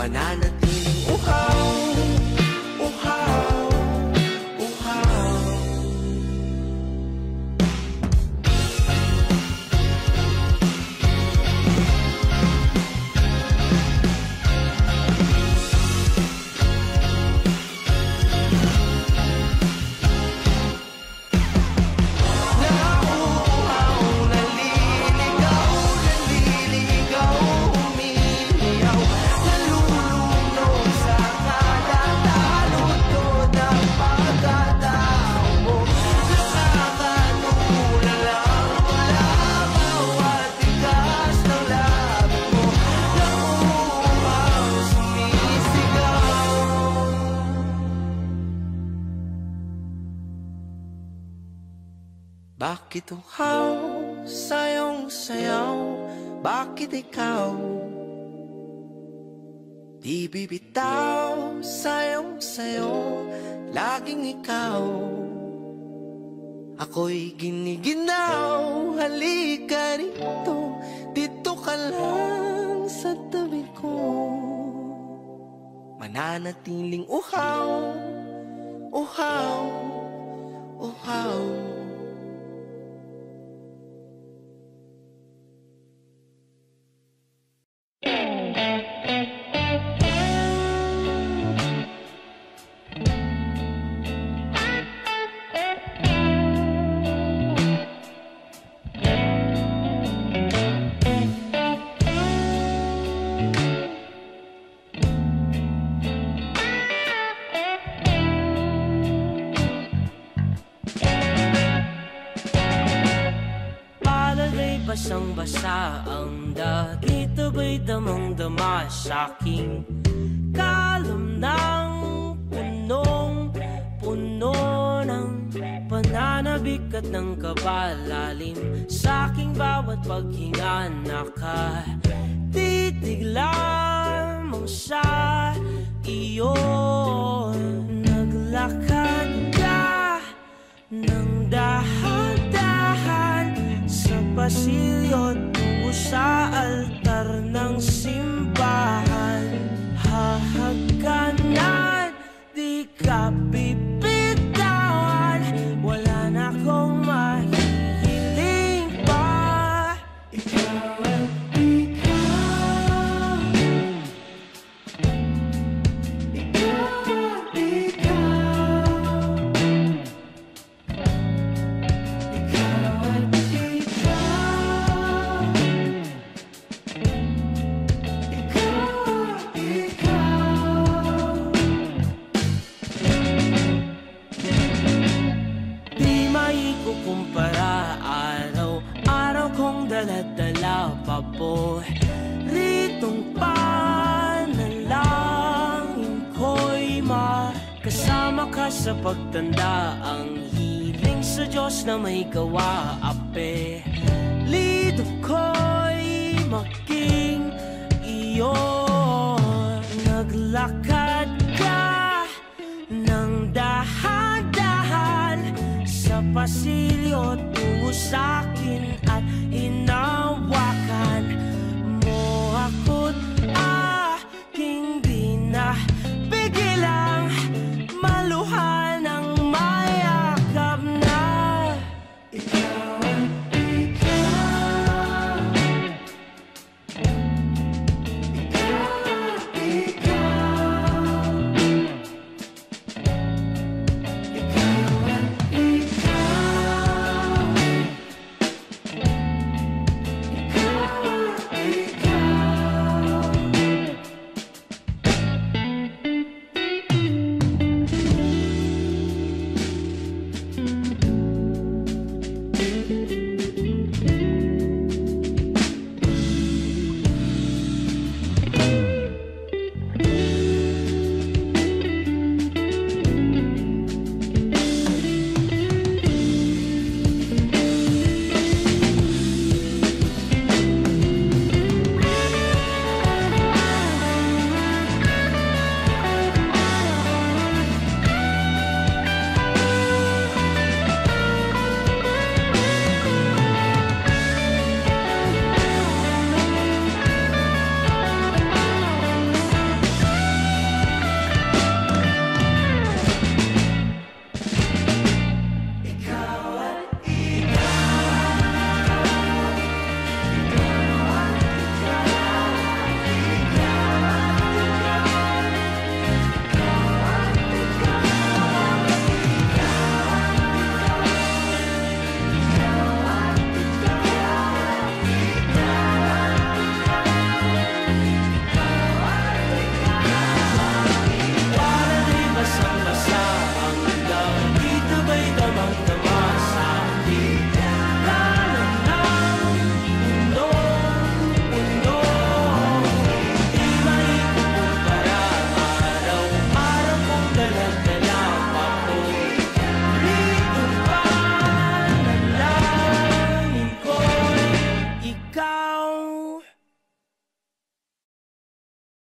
mananatiling uhaw, uhaw, uhaw. Bakit uhaw sa iyong sayaw? Bakit ikaw di bibitaw sa iyong sayo? Laging ikaw, ako'y giniginaw. Halika rito, dito ka lang sa tabi ko. Mananatiling uhaw, uhaw, uhaw. Basang-basa ang dagito, ba'y damang-dama sa'king kalam ng punong-puno ng pananabik at ng kabalalim. Sa'king bawat paghinga nakatitig lamang sa iyo. Naglakad ka ng dahan-dahan sa pasilyo tungo sa altar ng simbahan. Hahagkanan, di ka bibitawan. Wala na akong mahihiling pa. Ikaw at ikaw, ikaw at ikaw, ikaw at kumpara, araw-araw kong dala-dala pa po ritong panalangin ko'y makasama ka sa pagtanda. Ang hiling sa Diyos na may gawa, apelido ko'y maging iyo. Naglakad ka ng dahan-dahan sa pasilyo tungo sa'kin.